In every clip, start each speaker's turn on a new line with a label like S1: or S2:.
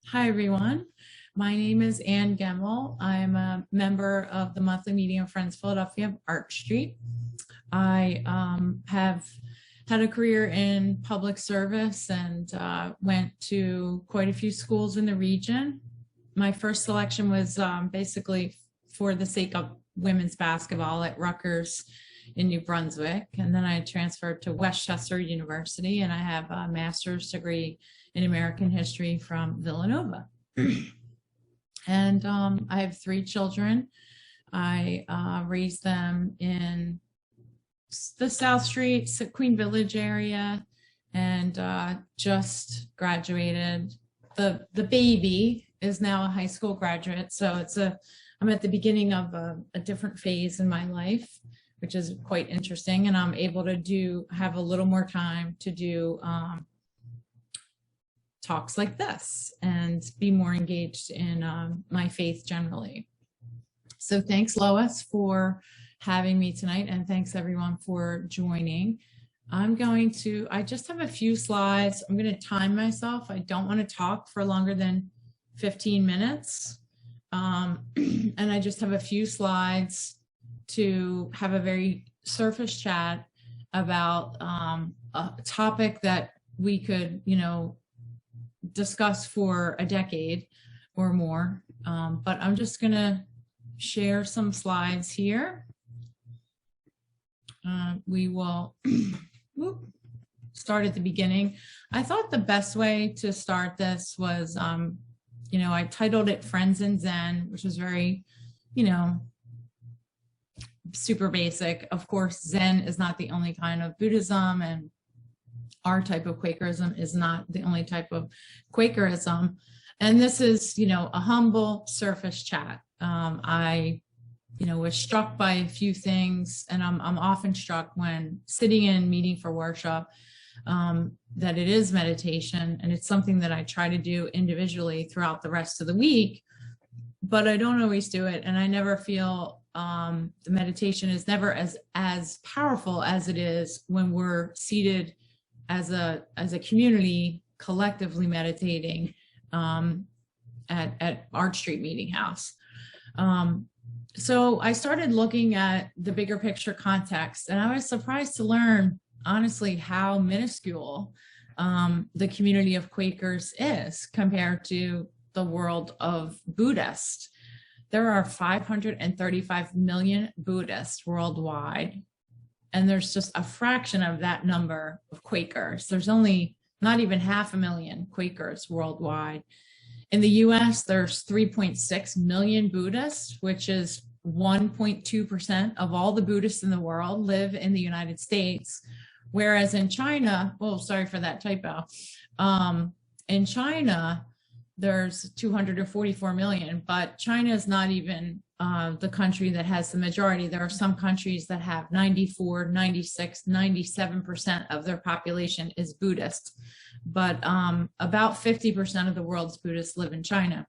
S1: Hi, everyone. My name is Ann Gemmel. I'm a member of the monthly meeting of Friends Philadelphia of Arch Street. I have had a career in public service and went to quite a few schools in the region. My first selection was basically for the sake of women's basketball at Rutgers in New Brunswick. And then I transferred to Westchester University, and I have a master's degree in American history from Villanova. And I have three children. I raised them in the South Street, Queen Village area, and just graduated. The baby is now a high school graduate, so I'm at the beginning of a different phase in my life, which is quite interesting, and I'm able to have a little more time to do talks like this and be more engaged in my faith generally. So thanks, Lois, for having me tonight, and thanks everyone for joining. I just have a few slides. I'm going to time myself. I don't want to talk for longer than 15 minutes. And I just have a few slides to have a very surface chat about a topic that we could, discuss for a decade or more. But I'm just going to share some slides here. We will start at the beginning. I thought the best way to start this was, I titled it Friends in Zen, which was very, super basic. Of course, Zen is not the only kind of Buddhism, and our type of Quakerism is not the only type of Quakerism. And this is, a humble surface chat. I was struck by a few things, and I'm often struck when sitting in meeting for worship, that it is meditation, and it's something that I try to do individually throughout the rest of the week, but I don't always do it. And I never feel the meditation is never as powerful as it is when we're seated as a community collectively meditating at Arch Street Meeting House. So I started looking at the bigger picture context, and I was surprised to learn, honestly, how minuscule the community of Quakers is compared to the world of Buddhists. There are 535 million Buddhists worldwide, and there's just a fraction of that number of Quakers. There's only not even 500,000 Quakers worldwide. In the US, there's 3.6 million Buddhists, which is 1.2% of all the Buddhists in the world live in the United States. Whereas in China, sorry for that typo. In China, there's 244 million, but China is not even the country that has the majority. There are some countries that have 94, 96, 97% of their population is Buddhist, but about 50% of the world's Buddhists live in China.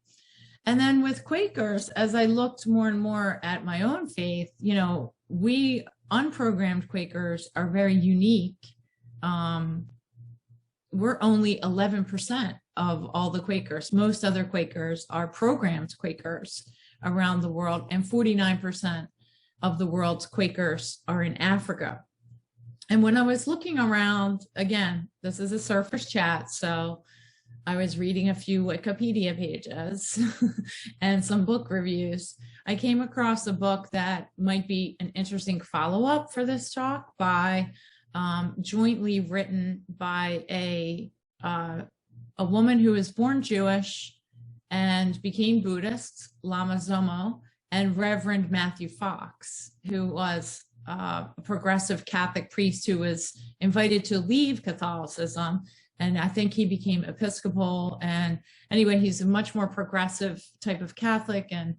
S1: And then with Quakers, as I looked more and more at my own faith, we unprogrammed Quakers are very unique. We're only 11% of all the Quakers. Most other Quakers are programmed Quakers around the world, and 49% of the world's Quakers are in Africa. And when I was looking around, again, this is a surface chat, so I was reading a few Wikipedia pages and some book reviews. I came across a book that might be an interesting follow-up for this talk by jointly written by a woman who was born Jewish and became Buddhist, Lama Zomo, and Reverend Matthew Fox, who was a progressive Catholic priest who was invited to leave Catholicism. And I think he became Episcopal. And anyway, he's a much more progressive type of Catholic. And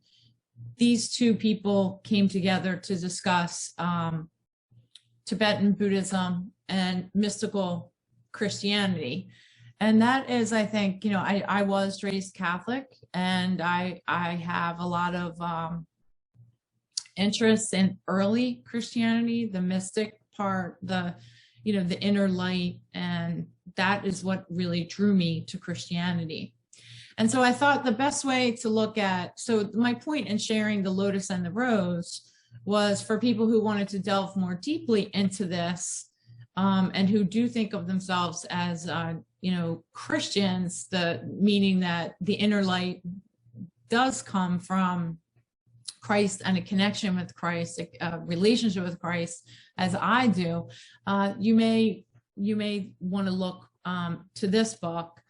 S1: these two people came together to discuss Tibetan Buddhism and mystical Christianity. And that is, I think, I was raised Catholic, and I have a lot of interest in early Christianity, the mystic part, the inner light, and that is what really drew me to Christianity. And so I thought the best way to look at, so my point in sharing the lotus and the rose was for people who wanted to delve more deeply into this, and who do think of themselves as, Christians, the meaning that the inner light does come from Christ and a connection with Christ, a relationship with Christ, as I do. You may want to look to this book.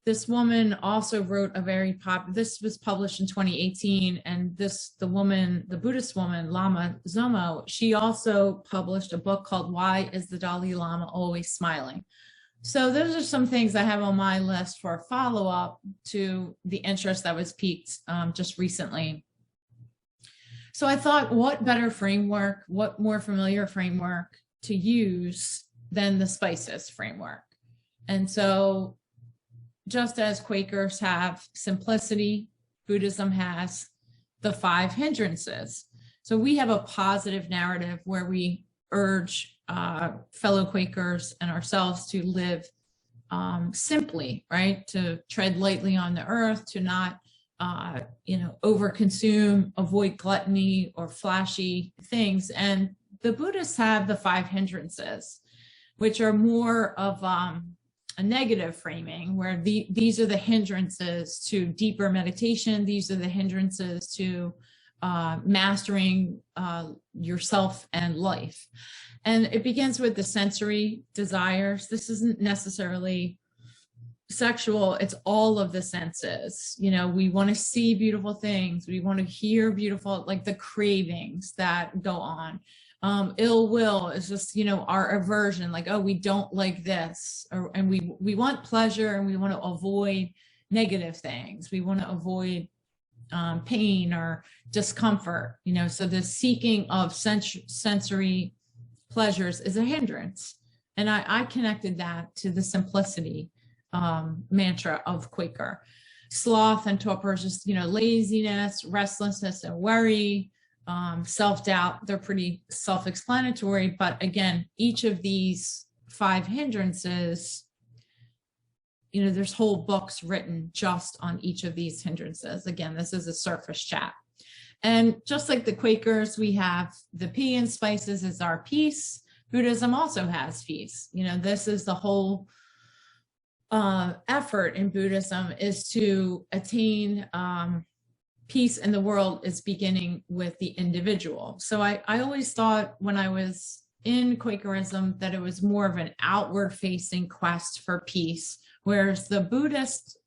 S1: This woman also wrote a very popular, this was published in 2018, and the Buddhist woman, Lama Zomo, she also published a book called Why is the Dalai Lama Always Smiling? So those are some things I have on my list for a follow-up to the interest that was piqued just recently. So I thought, what better framework, what more familiar framework to use than the spices framework? And so just as Quakers have simplicity, Buddhism has the 5 hindrances. So we have a positive narrative where we urge fellow Quakers and ourselves to live simply, right? To tread lightly on the earth, to not, overconsume, avoid gluttony or flashy things. And the Buddhists have the 5 hindrances, which are more of a negative framing, where these are the hindrances to deeper meditation. These are the hindrances to mastering yourself and life. And it begins with the sensory desires. This isn't necessarily sexual, it's all of the senses. We want to see beautiful things. We want to hear beautiful, like the cravings that go on. Ill will is just, our aversion, like, oh, we don't like this, and we want pleasure, and we want to avoid negative things. We want to avoid pain or discomfort, so the seeking of sensory pleasures is a hindrance. And I connected that to the simplicity mantra of Quaker. Sloth and torpor is just, laziness, restlessness, and worry. Self-doubt, they're pretty self-explanatory, but again, each of these 5 hindrances, there's whole books written just on each of these hindrances. Again, this is a surface chat. And just like the Quakers, we have the P in spices is our peace. Buddhism also has peace. This is the whole effort in Buddhism, is to attain peace in the world is beginning with the individual. So I always thought when I was in Quakerism that it was more of an outward facing quest for peace, whereas the Buddhist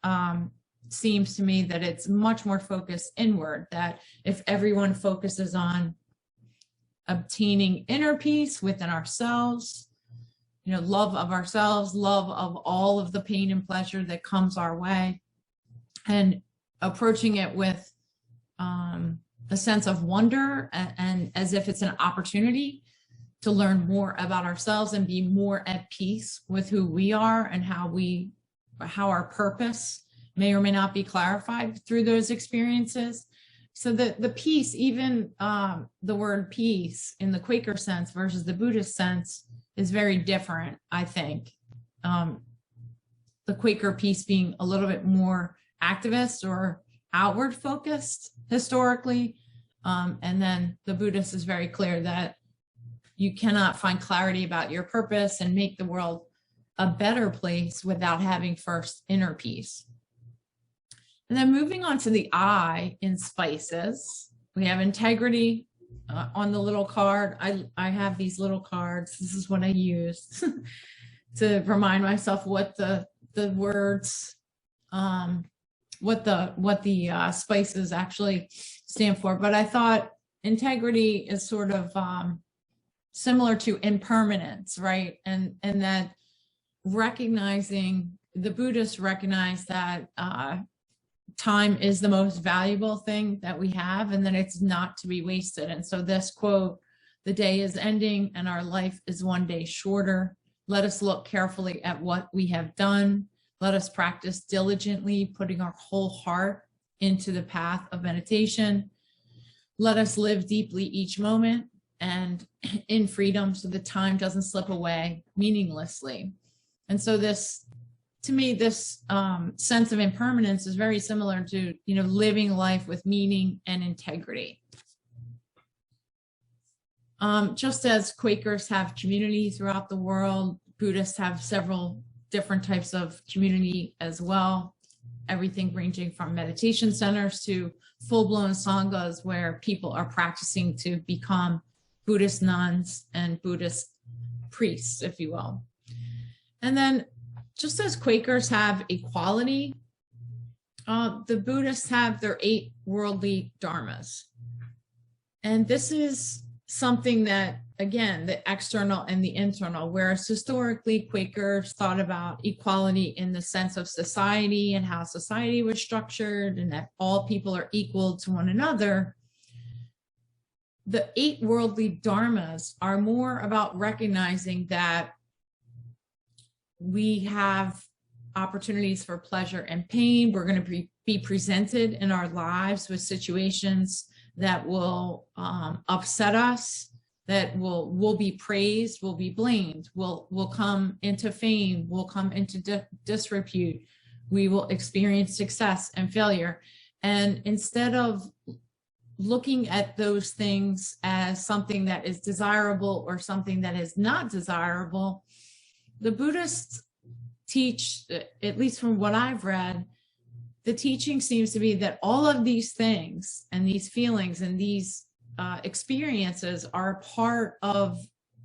S1: seems to me that it's much more focused inward, that if everyone focuses on obtaining inner peace within ourselves, love of ourselves, love of all of the pain and pleasure that comes our way, and approaching it with a sense of wonder and as if it's an opportunity to learn more about ourselves and be more at peace with who we are and how our purpose may or may not be clarified through those experiences. So the peace, even the word peace in the Quaker sense versus the Buddhist sense, is very different, I think. The Quaker peace being a little bit more activist or outward focused historically. And then the Buddhist is very clear that you cannot find clarity about your purpose and make the world a better place without having first inner peace. And then moving on to the I in spices, we have integrity on the little card. I have these little cards. This is what I use to remind myself what the words, what the spices actually stand for. But I thought integrity is sort of similar to impermanence, right? And that recognizing, the Buddhists recognize that time is the most valuable thing that we have, and that it's not to be wasted. And so this quote, "The day is ending and our life is one day shorter. Let us look carefully at what we have done. Let us practice diligently, putting our whole heart into the path of meditation. Let us live deeply each moment and in freedom so the time doesn't slip away meaninglessly." And so this to me, this sense of impermanence is very similar to, living life with meaning and integrity. Just as Quakers have community throughout the world, Buddhists have several different types of community as well. Everything ranging from meditation centers to full-blown sanghas where people are practicing to become Buddhist nuns and Buddhist priests, if you will. And then just as Quakers have equality, the Buddhists have their 8 worldly dharmas. And this is something that, again, the external and the internal, whereas historically Quakers thought about equality in the sense of society and how society was structured and that all people are equal to one another. The 8 worldly dharmas are more about recognizing that we have opportunities for pleasure and pain. We're going to be presented in our lives with situations that will upset us, that will be praised, will be blamed, will come into fame, will come into disrepute. We will experience success and failure. And instead of looking at those things as something that is desirable or something that is not desirable, the Buddhists teach, at least from what I've read, the teaching seems to be that all of these things and these feelings and these experiences are part of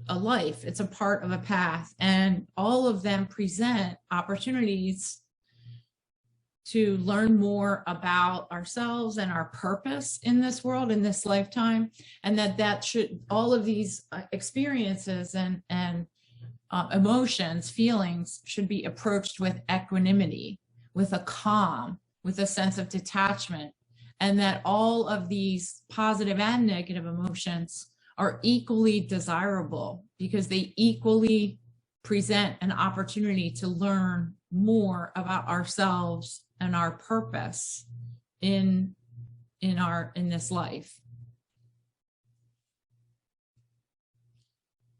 S1: a life. It's a part of a path, and all of them present opportunities to learn more about ourselves and our purpose in this world, in this lifetime, and that should, all of these experiences and emotions, feelings should be approached with equanimity, with a calm, with a sense of detachment, and that all of these positive and negative emotions are equally desirable because they equally present an opportunity to learn more about ourselves and our purpose in this life.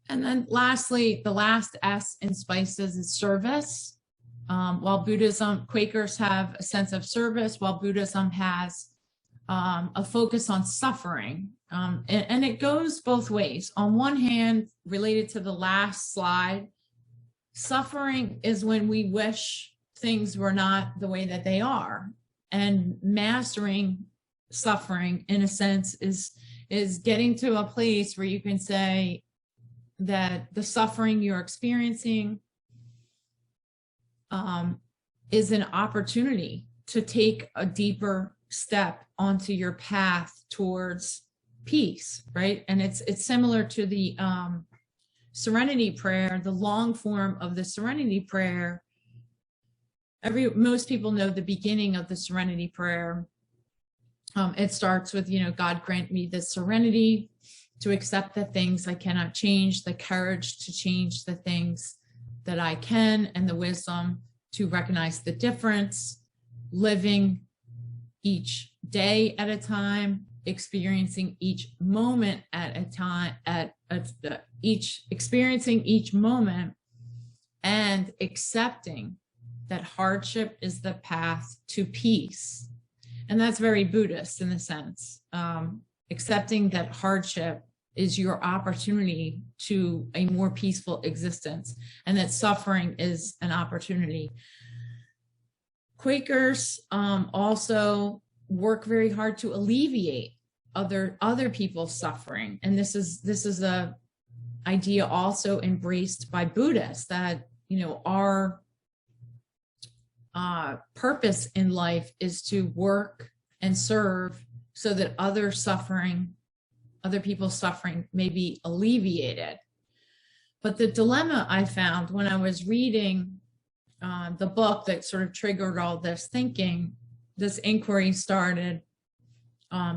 S1: And then lastly, the last S in spices is service. While Quakers have a sense of service, while Buddhism has a focus on suffering. And it goes both ways. On one hand, related to the last slide, suffering is when we wish things were not the way that they are. And mastering suffering, in a sense, is getting to a place where you can say that the suffering you're experiencing is an opportunity to take a deeper step onto your path towards peace, right? And it's similar to the serenity prayer, the long form of the serenity prayer. Most people know the beginning of the serenity prayer. It starts with, God grant me the serenity to accept the things I cannot change, the courage to change the things that I can, and the wisdom to recognize the difference, living each day at a time, experiencing each moment at a time, experiencing each moment, and accepting that hardship is the path to peace. And that's very Buddhist in a sense, accepting that hardship is your opportunity to a more peaceful existence, and that suffering is an opportunity. Quakers also work very hard to alleviate other people's suffering, and this is a idea also embraced by Buddhists, that our purpose in life is to work and serve so that other people's suffering may be alleviated. But the dilemma I found when I was reading the book that sort of triggered all this thinking, this inquiry started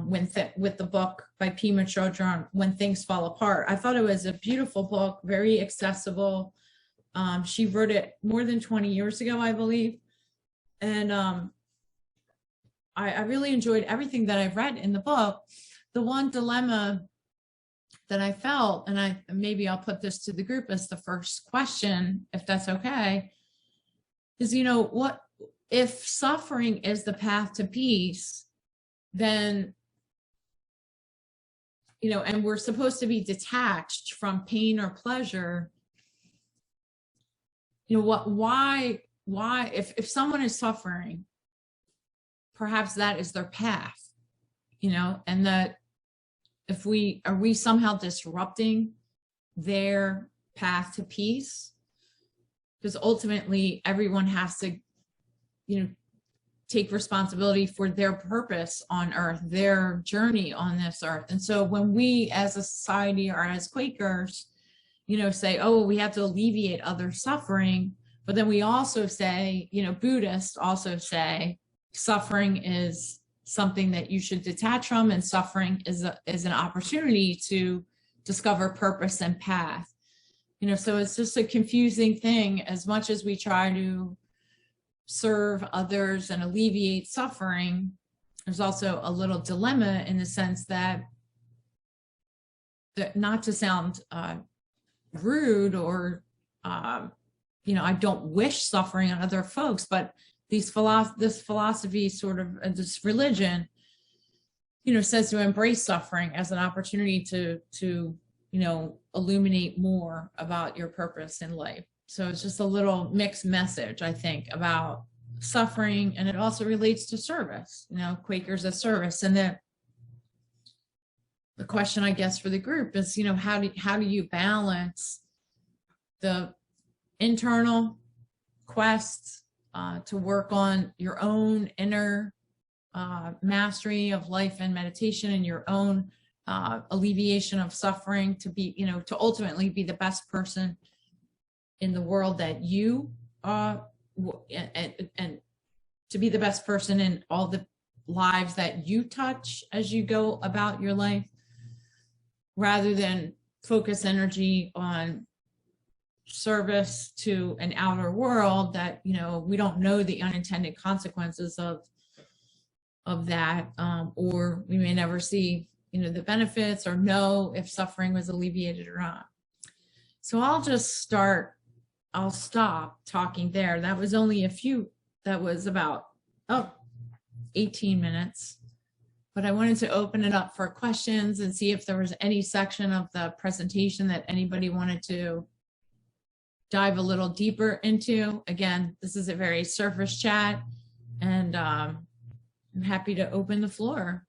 S1: with the book by Pema Chodron, When Things Fall Apart. I thought it was a beautiful book, very accessible. She wrote it more than 20 years ago, I believe. And I really enjoyed everything that I've read in the book. The one dilemma that I felt, and maybe I'll put this to the group as the first question, if that's okay, is, what if suffering is the path to peace, then, and we're supposed to be detached from pain or pleasure, why, if someone is suffering, perhaps that is their path, and that are we somehow disrupting their path to peace? Because ultimately everyone has to, take responsibility for their purpose on earth, their journey on this earth. And so when we as a society or as Quakers, say, oh, we have to alleviate other suffering, but then we also say, Buddhists also say suffering is something that you should detach from, and suffering is an opportunity to discover purpose and path. So it's just a confusing thing. As much as we try to serve others and alleviate suffering, there's also a little dilemma in the sense that not to sound rude or, I don't wish suffering on other folks, but this philosophy sort of, this religion, says to embrace suffering as an opportunity to illuminate more about your purpose in life. So it's just a little mixed message, I think, about suffering, and it also relates to service, Quakers as service. And the question, I guess, for the group is, how do you balance the internal quest to work on your own inner mastery of life and meditation, and your own alleviation of suffering, to be, to ultimately be the best person in the world that you and to be the best person in all the lives that you touch as you go about your life, rather than focus energy on service to an outer world that, we don't know the unintended consequences of that, or we may never see, the benefits, or know if suffering was alleviated or not. So I'll stop talking there. That was only that was about 18 minutes, but I wanted to open it up for questions and see if there was any section of the presentation that anybody wanted to dive a little deeper into. Again, this is a very surface chat, and I'm happy to open the floor.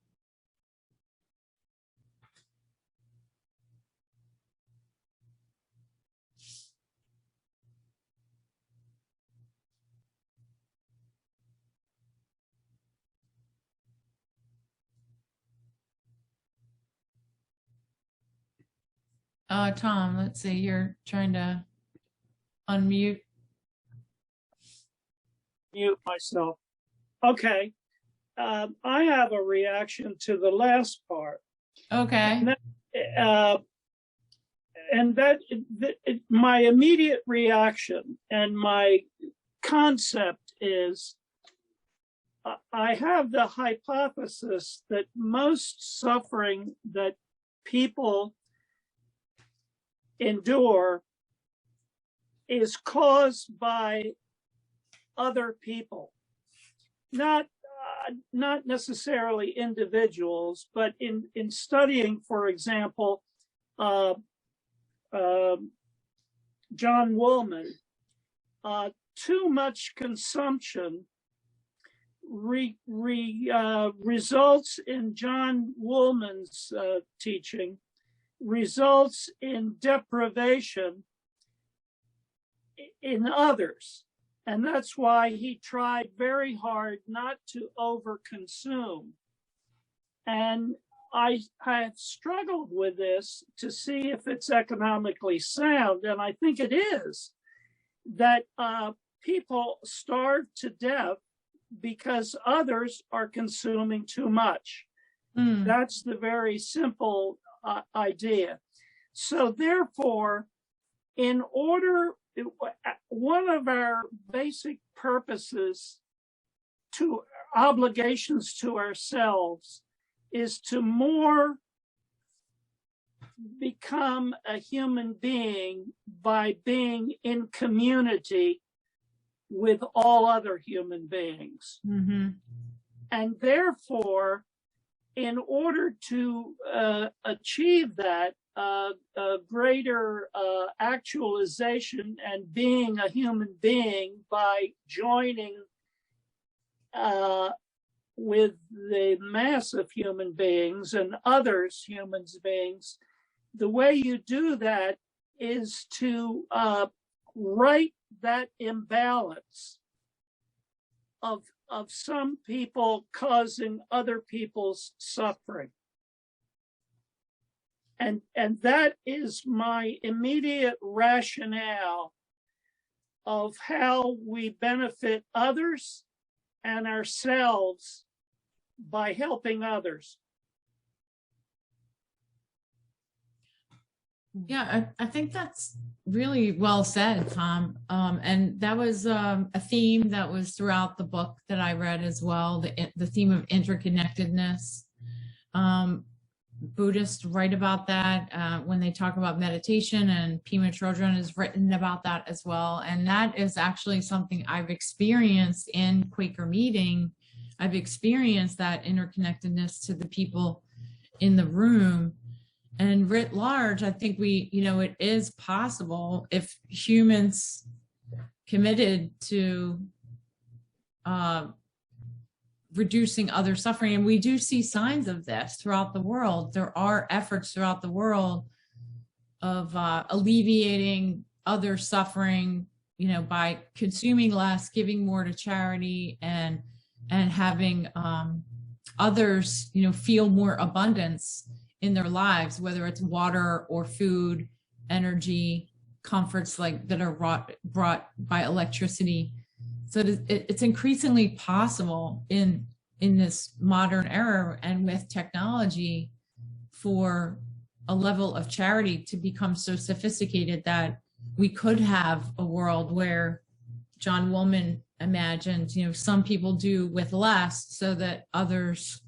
S1: Tom, let's see, you're trying to unmute.
S2: Mute myself. Okay. I have a reaction to the last part.
S1: Okay.
S2: My immediate reaction and my concept is, I have the hypothesis that most suffering that people endure is caused by other people, not necessarily individuals, but in studying, for example, John Woolman, too much consumption results in John Woolman's teaching, results in deprivation in others. And that's why he tried very hard not to overconsume. And I have struggled with this to see if it's economically sound, and I think it is, that people starve to death because others are consuming too much. That's the very simple idea. So therefore, one of our basic purposes, obligations to ourselves, is to more become a human being by being in community with all other human beings.
S1: Mm-hmm.
S2: And therefore, in order to achieve that greater actualization and being a human being by joining with the mass of human beings and others human beings, the way you do that is to right that imbalance of some people causing other people's suffering. And that is my immediate rationale of how we benefit others and ourselves by helping others.
S1: Yeah, I think that's really well said, Tom. And that was a theme that was throughout the book that I read as well, the theme of interconnectedness. Buddhists write about that when they talk about meditation, and Pema Chodron has written about that as well. And that is actually something I've experienced in Quaker meeting. I've experienced that interconnectedness to the people in the room. And writ large, I think it is possible if humans committed to reducing other suffering. And we do see signs of this throughout the world. There are efforts throughout the world of alleviating other suffering, by consuming less, giving more to charity, and having others, feel more abundance in their lives, whether it's water or food, energy, comforts like that are brought by electricity. So it's increasingly possible in this modern era and with technology for a level of charity to become so sophisticated that we could have a world where John Woolman imagined, some people do with less so that others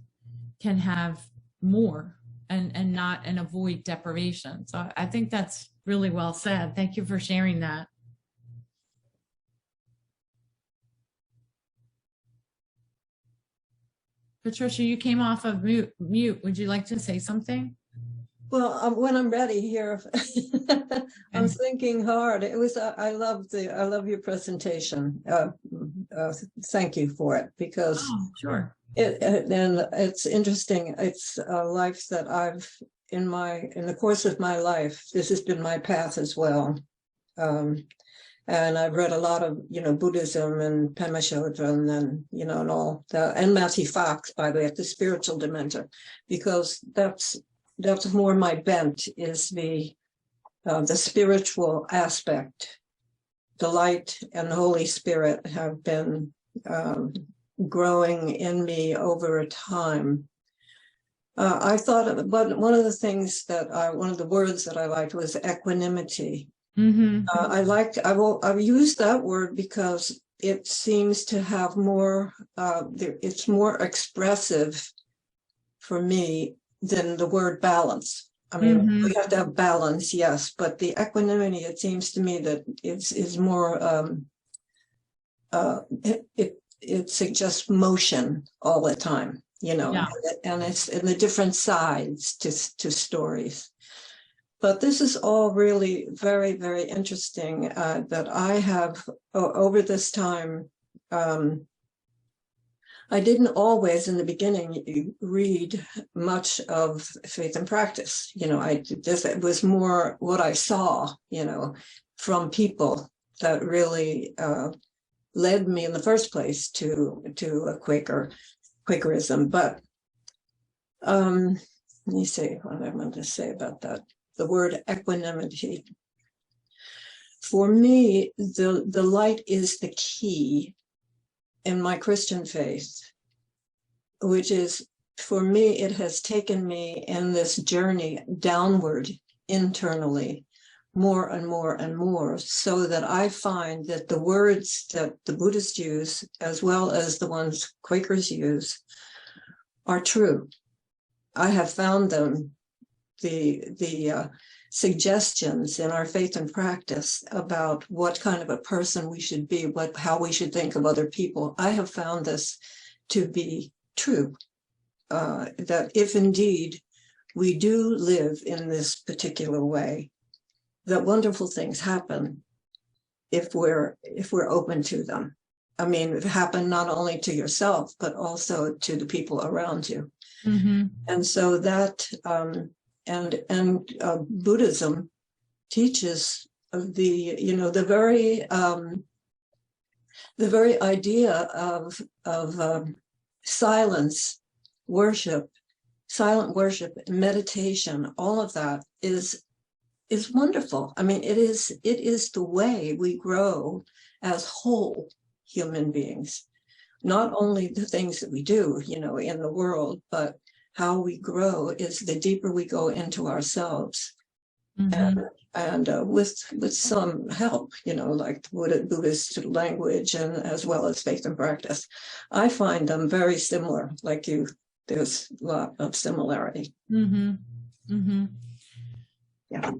S1: can have more and avoid deprivation. So I think that's really well said. Thank you for sharing that. Patricia, you came off of mute. Would you like to say something?
S3: Well, when I'm ready here, I'm thinking hard. It was I love your presentation. Thank you for it, because
S1: sure.
S3: And it's interesting. It's a life that I've in the course of my life. This has been my path as well. And I've read a lot of, Buddhism and Pema Chodron and, and all that, and Matthew Fox, by the way, at the spiritual dimension, because that's more my bent, is the spiritual aspect. The light and the Holy Spirit have been growing in me over time. I thought, but one of the things one of the words that I liked was equanimity.
S1: Mm-hmm.
S3: I've used that word because it seems to have more, it's more expressive for me than the word balance. I mean, we have to have balance, yes, but the equanimity, it seems to me that is more, it suggests motion all the time, yeah. And it's in the different sides to stories. But this is all really very, very interesting that I have over this time. I didn't always in the beginning read much of Faith and Practice. It was more what I saw, from people that really led me in the first place to a Quakerism. But let me see what I want to say about that. The word equanimity. For me, the light is the key in my Christian faith, which is, for me, it has taken me in this journey downward internally more and more and more, so that I find that the words that the Buddhists use, as well as the ones Quakers use, are true. I have found them. suggestions in our faith and practice about what kind of a person we should be, how we should think of other people, I have found this to be true. That if indeed we do live in this particular way, that wonderful things happen if we're open to them. I mean, it happen not only to yourself, but also to the people around you.
S1: Mm-hmm. And
S3: so that, Buddhism teaches the very idea of silence, worship, silent worship, meditation, all of that is wonderful. I mean, it is the way we grow as whole human beings, not only the things that we do, in the world, but how we grow is the deeper we go into ourselves. Mm-hmm. And with some help, like Buddhist language and as well as faith and practice, I find them very similar. Like there's a lot of similarity.
S1: Mm-hmm. Mm-hmm.
S3: Yeah.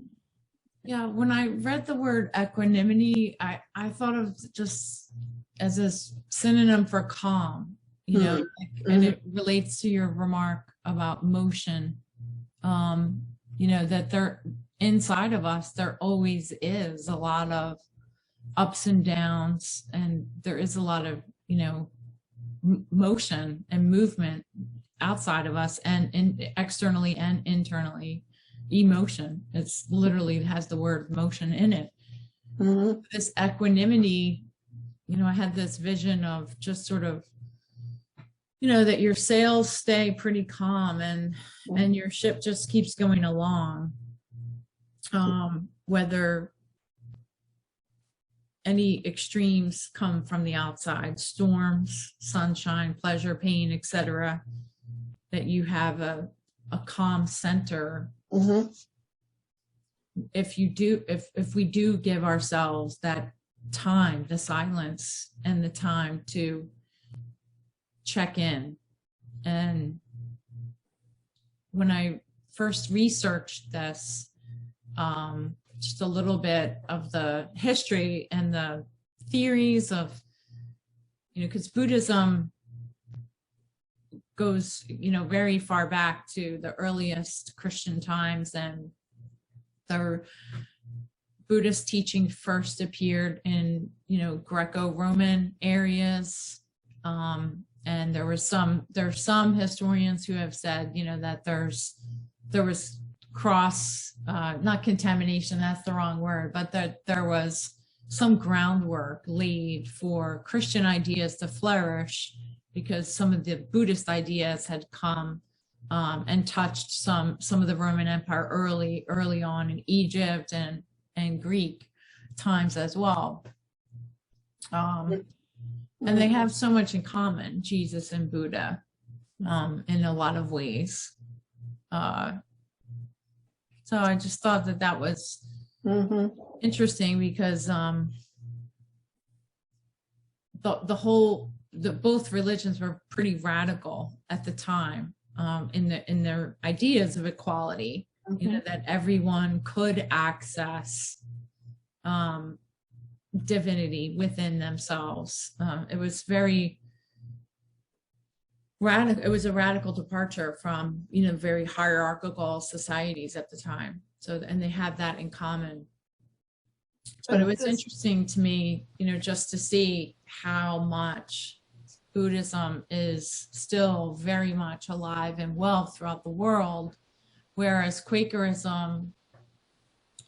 S1: Yeah. When I read the word equanimity, I thought of just as a synonym for calm, and it relates to your remark about motion, that there inside of us, there always is a lot of ups and downs, and there is a lot of, motion and movement outside of us and externally and internally. Emotion, it's literally has the word motion in it. Mm-hmm. This equanimity, I had this vision of just sort of, that your sails stay pretty calm and your ship just keeps going along. Whether any extremes come from the outside, storms, sunshine, pleasure, pain, etc., that you have a calm center. Mm-hmm. If we do give ourselves that time, the silence and the time to check in. And when I first researched this, just a little bit of the history and the theories of, because Buddhism goes, very far back to the earliest Christian times, and the Buddhist teaching first appeared in, Greco-Roman areas. And there are some historians who have said, that there was not contamination, that's the wrong word, but that there was some groundwork laid for Christian ideas to flourish, because some of the Buddhist ideas had come and touched some of the Roman Empire early on in Egypt and Greek times as well. And they have so much in common, Jesus and Buddha, in a lot of ways. So I just thought that was interesting, because both religions were pretty radical at the time in their ideas of equality. That everyone could access divinity within themselves. It was very radical. It was a radical departure from, very hierarchical societies at the time. So, and they had that in common. But it was interesting to me, just to see how much Buddhism is still very much alive and well throughout the world, whereas Quakerism,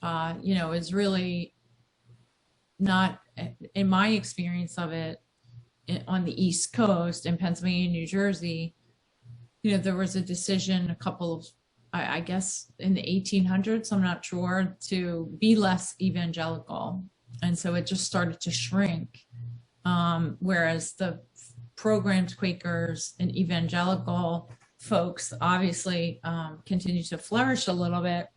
S1: is really not, in my experience of it, on the East Coast in Pennsylvania, New Jersey, there was a decision I guess in the 1800s, I'm not sure, to be less evangelical. And so it just started to shrink. Whereas the programmed Quakers and evangelical folks obviously continue to flourish a little bit.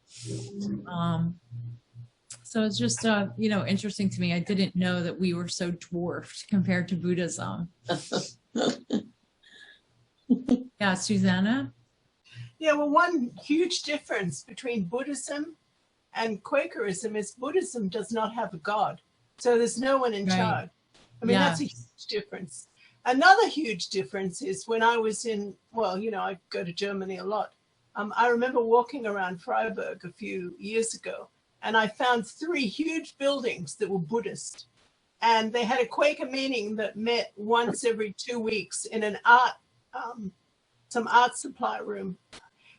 S1: So it's just, interesting to me. I didn't know that we were so dwarfed compared to Buddhism. Yeah, Susanna?
S4: Yeah, well, one huge difference between Buddhism And Quakerism is Buddhism does not have a God. So there's no one in charge. I mean, that's a huge difference. Another huge difference is when I was in, well, you know, I go to Germany a lot. I remember walking around Freiburg a few years ago, and I found 3 huge buildings that were Buddhist. And they had a Quaker meeting that met once every 2 weeks in an some art supply room.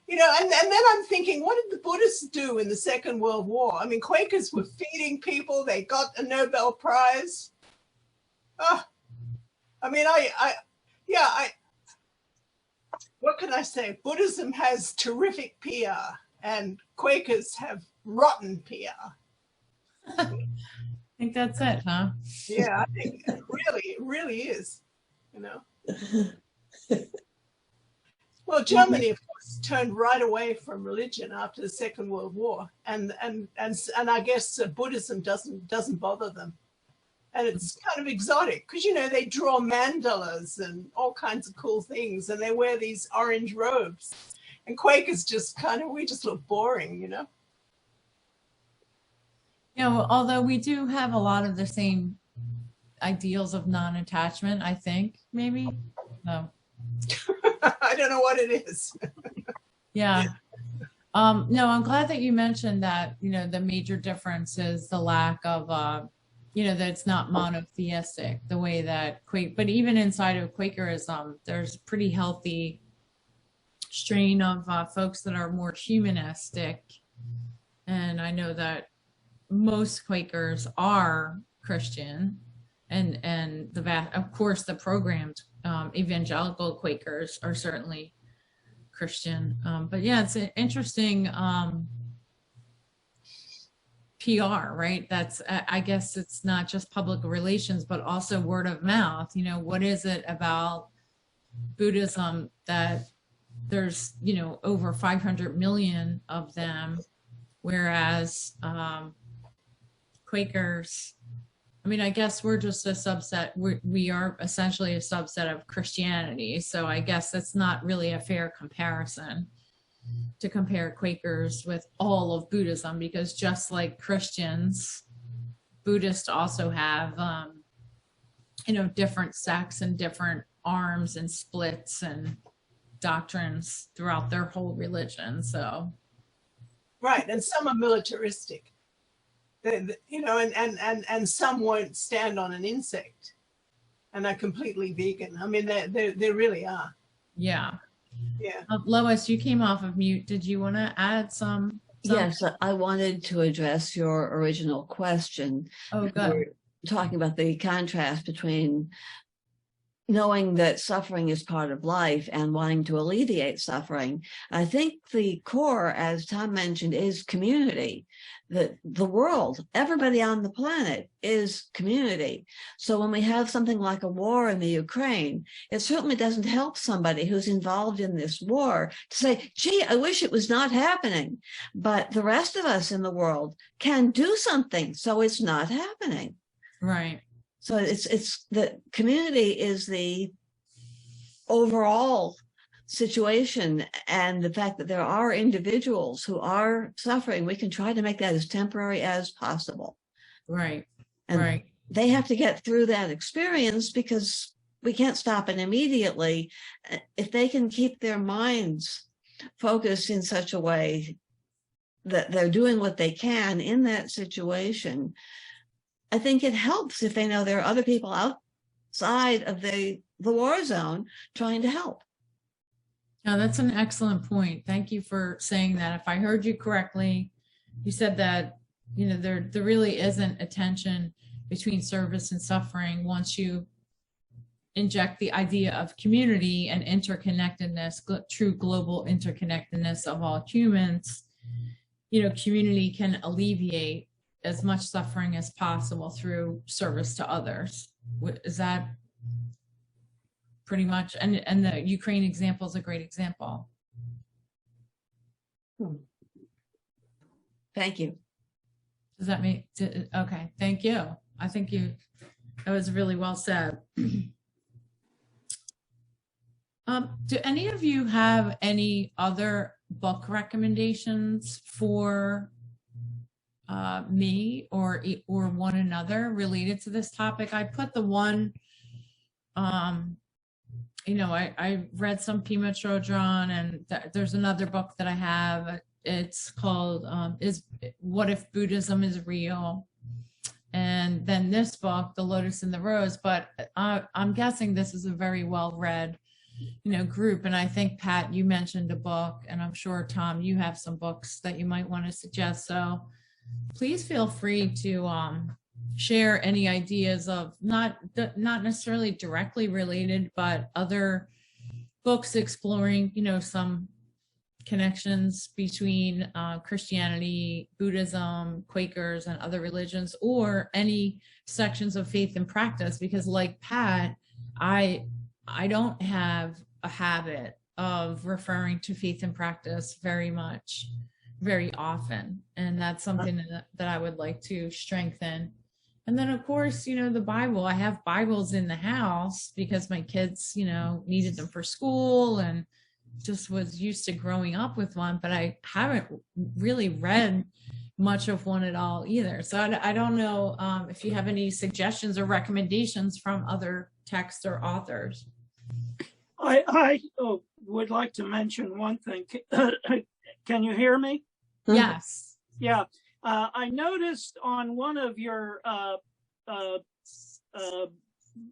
S4: You know, and then I'm thinking, what did the Buddhists do in the Second World War? I mean, Quakers were feeding people. They got a Nobel Prize. Oh, I mean, what can I say? Buddhism has terrific PR and Quakers have rotten PR.
S1: I think that's it, huh?
S4: Yeah, I think it really is, you know. Well, Germany, of course, turned right away from religion after the Second World War, and I guess Buddhism doesn't bother them, and it's kind of exotic because, you know, they draw mandalas and all kinds of cool things, and they wear these orange robes, and Quakers just we just look boring, you know.
S1: Yeah, well, although we do have a lot of the same ideals of non-attachment, I think, maybe. No.
S4: I don't know what it is.
S1: Yeah. No, I'm glad that you mentioned that, you know, the major difference is the lack of, you know, that it's not monotheistic the way that but even inside of Quakerism, there's a pretty healthy strain of folks that are more humanistic. And I know that most Quakers are Christian, and of course the programmed evangelical Quakers are certainly Christian. But yeah, it's an interesting PR, right? That's, I guess it's not just public relations, but also word of mouth. You know, what is it about Buddhism that there's, you know, over 500 million of them, whereas Quakers, I mean, I guess we're just a subset. We are essentially a subset of Christianity. So I guess that's not really a fair comparison to compare Quakers with all of Buddhism, because just like Christians, Buddhists also have, you know, different sects and different arms and splits and doctrines throughout their whole religion. So,
S4: right, and some are militaristic. You know, and some won't stand on an insect and are completely vegan. I mean, they really are.
S1: Yeah.
S4: Yeah.
S1: Lois, you came off of mute. Did you want to add some?
S5: Yes, I wanted to address your original question.
S1: Oh, good.
S5: We're talking about the contrast between knowing that suffering is part of life and wanting to alleviate suffering. I think the core, as Tom mentioned, is community. That the world, everybody on the planet is community. So when we have something like a war in the Ukraine, it certainly doesn't help somebody who's involved in this war to say, gee, I wish it was not happening. But the rest of us in the world can do something so it's not happening.
S1: Right.
S5: So it's the community is the overall situation, and the fact that there are individuals who are suffering, we can try to make that as temporary as possible.
S1: Right.
S5: And
S1: right.
S5: They have to get through that experience because we can't stop it immediately. If they can keep their minds focused in such a way that they're doing what they can in that situation, I think it helps if they know there are other people outside of the war zone trying to help.
S1: No, that's an excellent point. Thank you for saying that. If I heard you correctly, you said that, you know, there really isn't a tension between service and suffering once you inject the idea of community and interconnectedness, true global interconnectedness of all humans. You know, community can alleviate as much suffering as possible through service to others. Is that pretty much, and the Ukraine example is a great example.
S5: Thank you.
S1: Does that make, okay, thank you. I think that was really well said. Do any of you have any other book recommendations for me or one another related to this topic. I put the one, I read some Pema Chodron, and there's another book that I have. It's called What If Buddhism is Real? And then this book, The Lotus and the Rose. But I'm guessing this is a very well-read, group. And I think, Pat, you mentioned a book, and I'm sure, Tom, you have some books that you might want to suggest. So please feel free to share any ideas of not necessarily directly related, but other books exploring, some connections between Christianity, Buddhism, Quakers, and other religions, or any sections of faith and practice. Because like Pat, I don't have a habit of referring to faith and practice very often. And that's something that I would like to strengthen. And then, of course, the Bible. I have Bibles in the house because my kids, needed them for school, and just was used to growing up with one, but I haven't really read much of one at all either. So I don't know if you have any suggestions or recommendations from other texts or authors.
S2: I would like to mention one thing. Can you hear me?
S1: Yes.
S2: Yeah. I noticed on one of your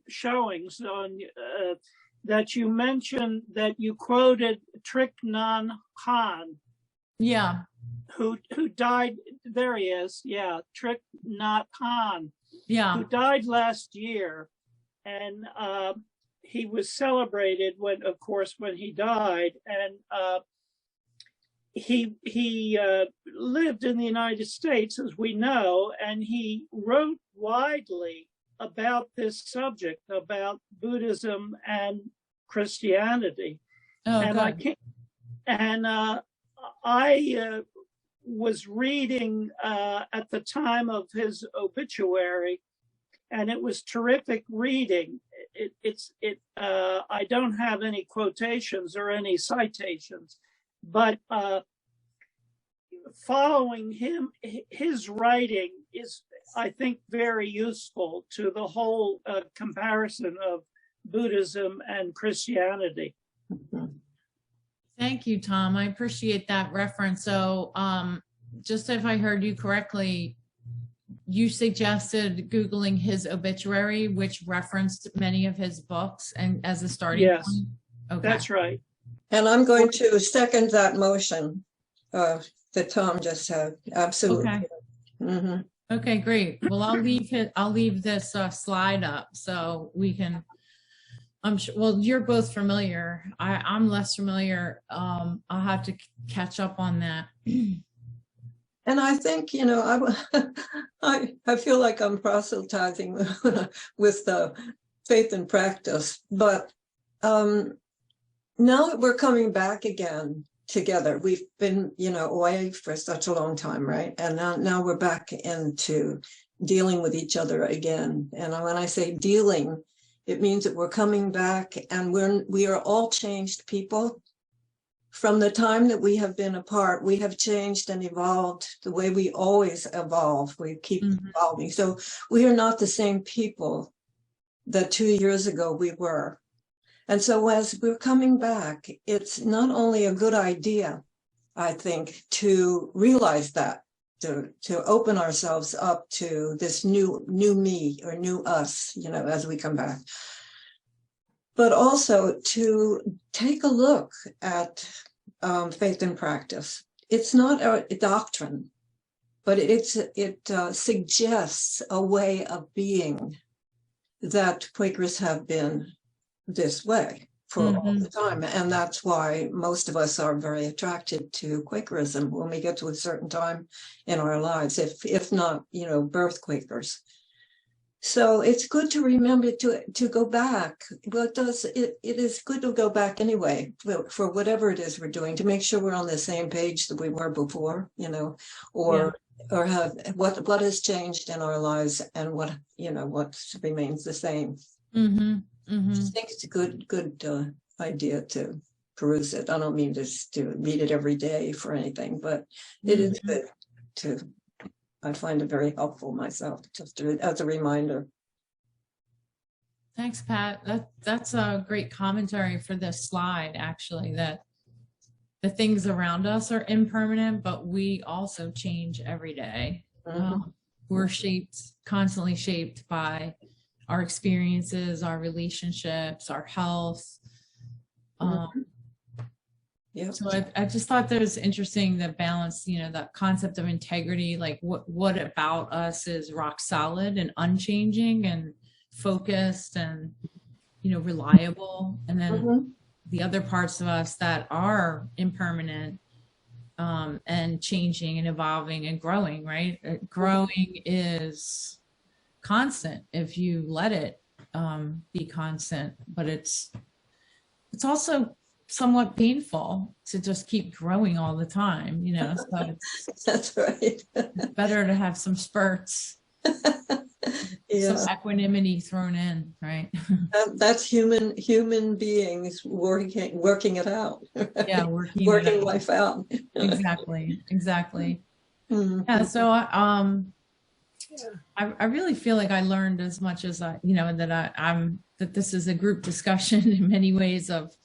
S2: showings on that you mentioned that you quoted Thich Nhat Hanh.
S1: Yeah.
S2: Who died? There he is. Yeah, Thich Nhat Hanh.
S1: Yeah.
S2: Who died last year, and he was celebrated when he died, and he lived in the United States, as we know, and he wrote widely about this subject, about Buddhism and Christianity.
S1: Oh,
S2: and I was reading at the time of his obituary, and it was terrific reading. I don't have any quotations or any citations, but following his writing is, I think, very useful to the whole comparison of Buddhism and Christianity.
S1: Thank you, Tom. I appreciate that reference. So just if I heard you correctly, you suggested Googling his obituary, which referenced many of his books, and as a starting
S2: point?
S1: Okay.
S2: That's right.
S3: And I'm going to second that motion that Tom just had. Absolutely.
S1: Okay.
S3: Mm-hmm.
S1: Okay, great. Well, I'll leave this slide up so we can. I'm sure. Well, you're both familiar. I'm less familiar. I'll have to catch up on that.
S3: And I think, I feel like I'm proselytizing with the faith and practice, but now that we're coming back again together, we've been, away for such a long time, right? And now we're back into dealing with each other again. And when I say dealing, it means that we're coming back, and we are all changed people. From the time that we have been apart, we have changed and evolved the way we always evolve. We keep evolving. So we are not the same people that 2 years ago we were. And so as we're coming back, it's not only a good idea, I think, to realize that, to open ourselves up to this new me or new us, as we come back, but also to take a look at faith and practice. It's not a doctrine, but it suggests a way of being that Quakers have been this way for all the time. And that's why most of us are very attracted to Quakerism when we get to a certain time in our lives, if not, birth Quakers. So it's good to remember to go back. Well, it is good to go back anyway for whatever it is we're doing, to make sure we're on the same page that we were before, or have what has changed in our lives and what remains the same. I think it's a good idea to peruse it. I don't mean to read it every day for anything, but it is good to I find it very helpful myself, just as a reminder.
S1: Thanks, Pat. That's a great commentary for this slide, actually, that the things around us are impermanent, but we also change every day. We're constantly shaped by our experiences, our relationships, our health. So I just thought that was interesting, the balance, the concept of integrity, like what about us is rock solid and unchanging and focused and, reliable. And then the other parts of us that are impermanent and changing and evolving and growing, right? Growing is constant if you let it be constant, but it's also somewhat painful to just keep growing all the time, so
S3: That's right.
S1: it's better to have some spurts, some equanimity thrown in, right?
S3: That's human beings working it out. Right?
S1: Yeah, working
S3: life out.
S1: Exactly. Yeah, so I really feel like I learned as much as that this is a group discussion in many ways of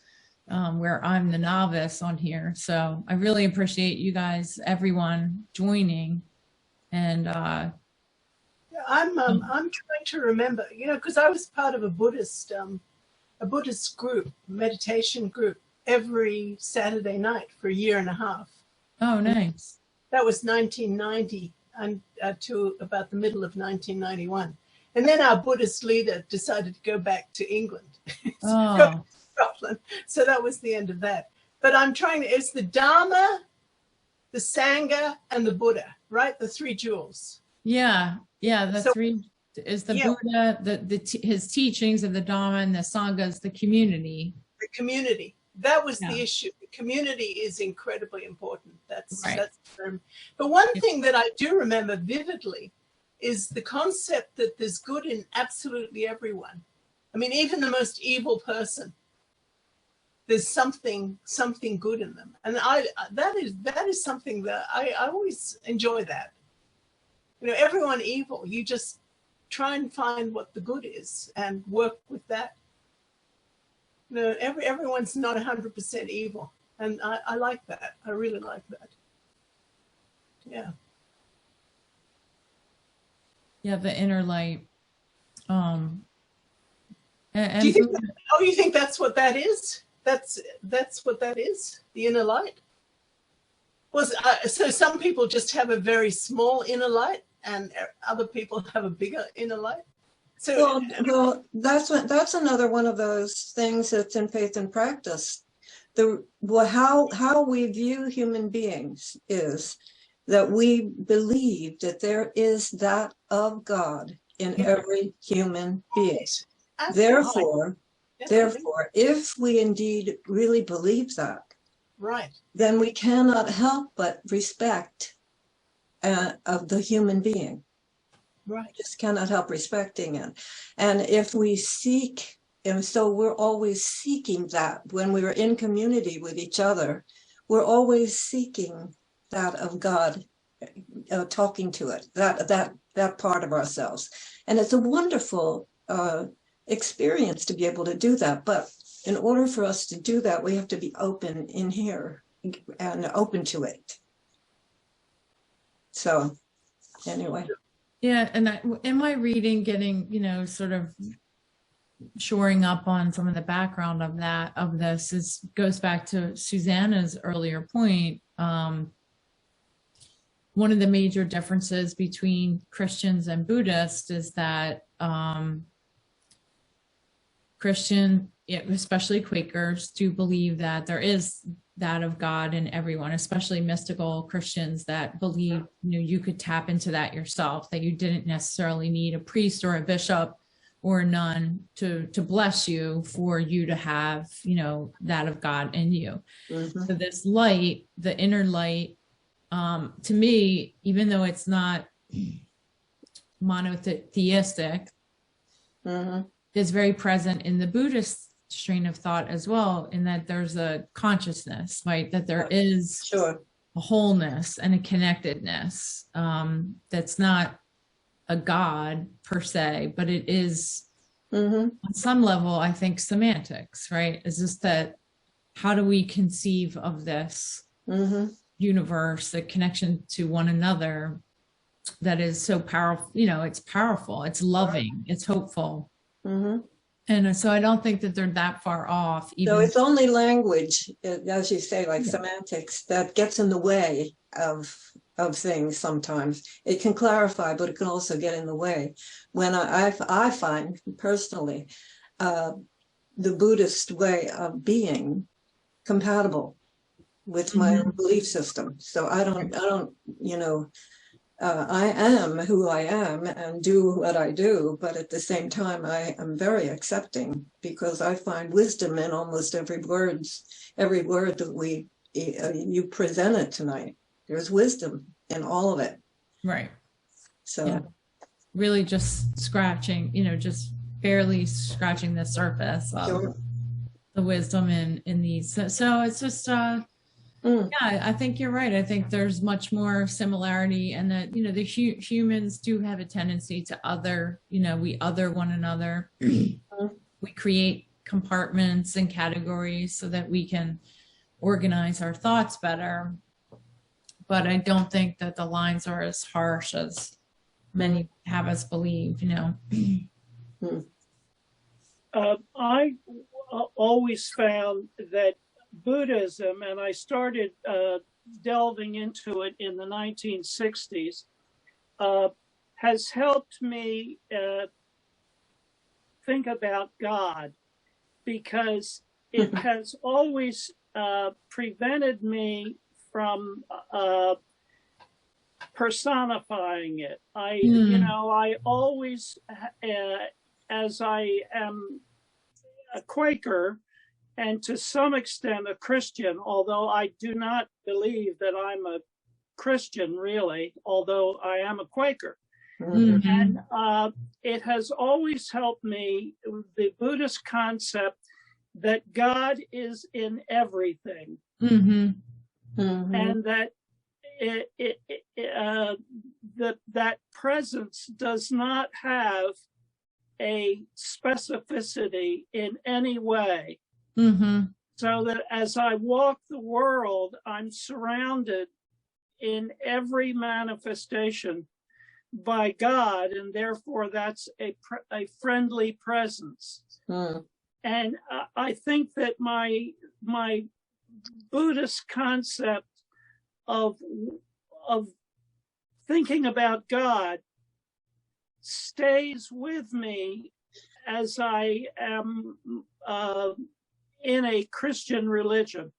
S1: where I'm the novice on here. So I really appreciate you guys, everyone joining. And
S4: I'm trying to remember, because I was part of a Buddhist group, meditation group, every Saturday night for a year and a half.
S1: Oh, nice.
S4: That was 1990 and to about the middle of 1991. And then our Buddhist leader decided to go back to England. Scotland. So that was the end of that. But it's the Dharma, the Sangha, and the Buddha, right? The three jewels.
S1: Yeah. Three is the Buddha, his teachings of the Dharma, and the Sangha is the community.
S4: The community. That was the issue. The community is incredibly important. That's but one thing that I do remember vividly is the concept that there's good in absolutely everyone. I mean, even the most evil person, there's something good in them, and that is something that I always enjoy. That everyone evil, you just try and find what the good is and work with that. Everyone's not 100% evil, and I like that. I really like that.
S1: The inner light. And
S4: do you think that's what that is? That's what that is, the inner light. So some people just have a very small inner light, and other people have a bigger inner light. So
S3: well, that's another one of those things that's in faith and practice. How we view human beings is that we believe that there is that of God in every human being. Therefore, if we indeed really believe that, then we cannot help but respect of the human being. Just cannot help respecting it. And if we seek, and so we're always seeking that when we are in community with each other, we're always seeking that of God, talking to it, that part of ourselves. And it's a wonderful experience to be able to do that. But in order for us to do that, we have to be open in here and open to it. So anyway.
S1: Yeah, and in my reading, getting, sort of shoring up on some of the background of this goes back to Susanna's earlier point. One of the major differences between Christians and Buddhists is that Christian, especially Quakers, do believe that there is that of God in everyone, especially mystical Christians that believe, you could tap into that yourself, that you didn't necessarily need a priest or a bishop or a nun to bless you for you to have, that of God in you. So this light, the inner light, to me, even though it's not monotheistic, is very present in the Buddhist strain of thought as well, in that there's a consciousness, right? That there is a wholeness and a connectedness, that's not a God per se, but it is on some level, I think, semantics, right? Is just that, how do we conceive of this universe, the connection to one another that is so powerful? You know, it's powerful, it's loving, it's hopeful. And so I don't think that they're that far off.
S3: So it's only language, as you say, like semantics, that gets in the way of things sometimes. It can clarify, but it can also get in the way. When I find personally the Buddhist way of being compatible with my own belief system. So I don't, you know, I am who I am and do what I do, but at the same time, I am very accepting, because I find wisdom in almost every word that you presented tonight. There's wisdom in all of it.
S1: Right.
S3: So
S1: yeah. Really just scratching, you know, just barely scratching the surface of the wisdom in these. So it's just, yeah, I think you're right. I think there's much more similarity, and that, you know, the humans do have a tendency to other, you know, we other one another. We create compartments and categories so that we can organize our thoughts better. But I don't think that the lines are as harsh as many have us believe, you know.
S2: I always found that Buddhism, and I started delving into it in the 1960s, has helped me think about God, because it has always prevented me from personifying it. You know, I always, as I am a Quaker, and to some extent a Christian, although I do not believe that I'm a Christian really, although I am a Quaker. And it has always helped me, the Buddhist concept that God is in everything. And that that presence does not have a specificity in any way. So that as I walk the world, I'm surrounded in every manifestation by God, and therefore that's a friendly presence. And I think that my Buddhist concept of thinking about God stays with me as I am in a Christian religion.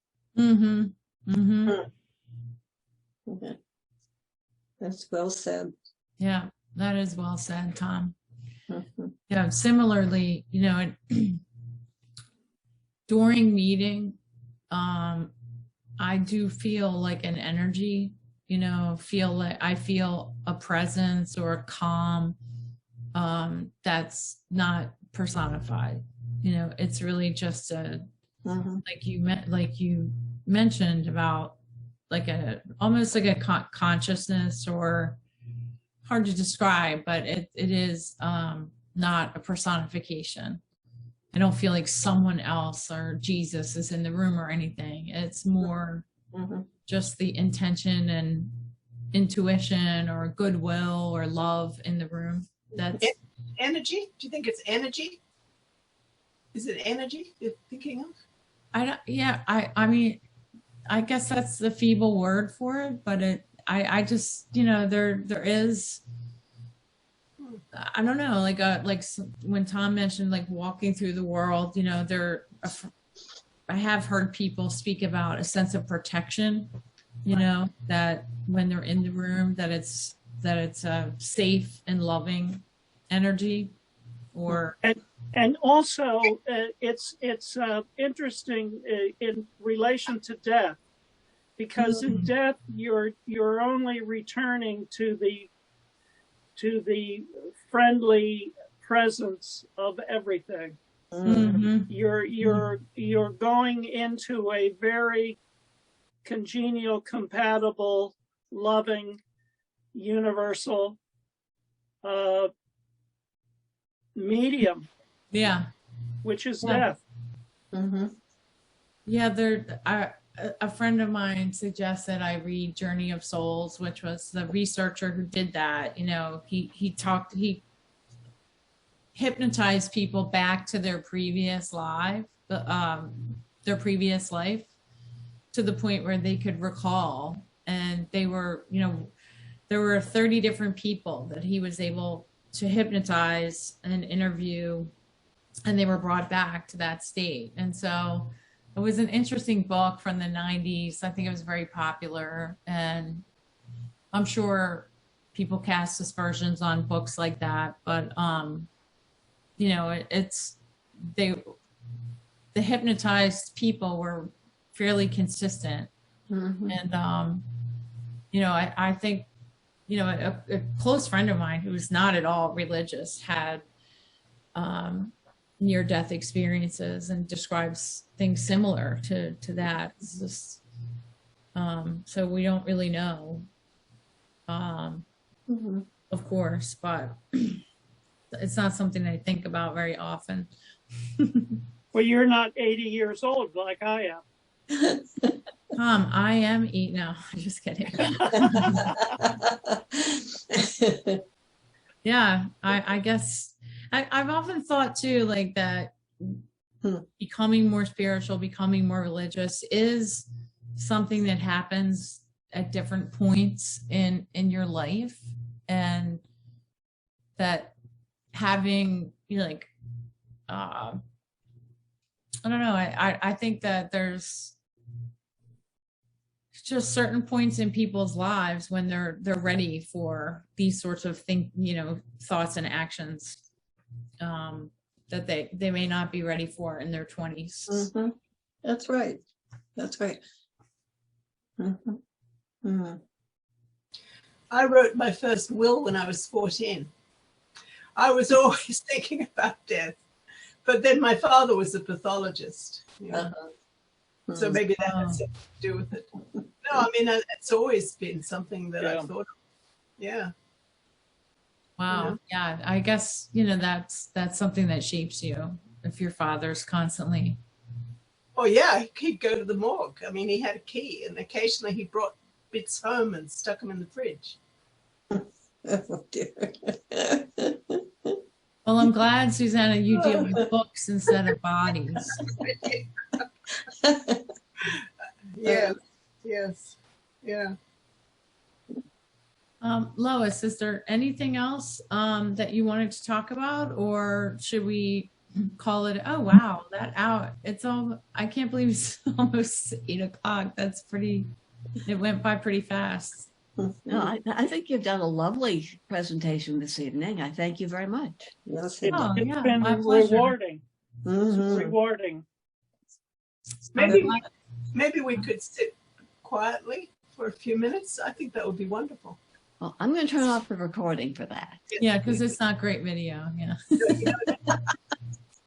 S3: That's well said.
S1: Yeah, that is well said, Tom. Yeah, similarly, you know, during meeting, I do feel like an energy, you know, I feel a presence or a calm that's not personified. You know, it's really just a like you mentioned about like almost like a consciousness, or hard to describe, but it is not a personification. I don't feel like someone else or Jesus is in the room or anything. It's more just the intention and intuition or goodwill or love in the room. That's
S4: energy. Do you think it's energy? Is it energy you're thinking of?
S1: I mean, I guess that's the feeble word for it, but I just, you know, there is, I don't know, like when Tom mentioned like walking through the world, you know, I have heard people speak about a sense of protection, you know, that when they're in the room, that it's a safe and loving energy. Or
S2: and also it's interesting in relation to death, because in death you're only returning to the friendly presence of everything. You're going into a very congenial, compatible, loving, universal medium,
S1: Yeah.
S2: which is
S1: Yeah.
S2: death.
S3: Mm-hmm.
S1: Yeah, a friend of mine suggested I read Journey of Souls, which was the researcher who did that. You know, he hypnotized people back to their previous life, to the point where they could recall. And they were, you know, there were 30 different people that he was able to hypnotize and interview, and they were brought back to that state. And so it was an interesting book from the 90s. I think it was very popular, and I'm sure people cast aspersions on books like that, but you know, the hypnotized people were fairly consistent.
S3: Mm-hmm.
S1: And you know, I think, you know, a close friend of mine who's not at all religious had near-death experiences and describes things similar to that. It's just, so we don't really know,
S3: Mm-hmm.
S1: of course, but it's not something I think about very often.
S2: Well, you're not 80 years old like I am.
S1: I am eating. No, just kidding. Yeah, I guess I've often thought too, like that becoming more spiritual, becoming more religious is something that happens at different points in your life, and that having, you know, like I don't know, I think that there's just certain points in people's lives when they're ready for these sorts of thoughts and actions that they may not be ready for in their 20s.
S3: Mm-hmm. That's right. Mm-hmm. Mm-hmm.
S4: I wrote my first will when I was 14. I was always thinking about death, but then my father was a pathologist, you know? So maybe that has something to do with it. No, I mean, it's always been something that I've thought of. Yeah.
S1: Wow. Yeah. I guess, you know, that's something that shapes you if your father's constantly.
S4: Oh yeah, he'd go to the morgue. I mean, he had a key, and occasionally he brought bits home and stuck them in the fridge.
S3: Oh dear.
S1: Well, I'm glad, Susanna, you deal with books instead of bodies.
S4: Yes. Yeah.
S1: Lois, is there anything else that you wanted to talk about, or should we call it? Oh wow, that out. It's all. I can't believe it's almost 8 o'clock. That's pretty. It went by pretty fast.
S5: No, I think you've done a lovely presentation this evening. I thank you very much.
S3: Yes,
S1: Oh,
S2: It's
S1: yeah,
S2: been
S1: my pleasure.
S2: rewarding.
S3: Mm-hmm.
S2: Rewarding.
S4: Maybe we could sit quietly for a few minutes. I think that would be wonderful.
S5: Well, I'm going to turn off the recording for that.
S1: Yeah, because it's not great video. Yeah.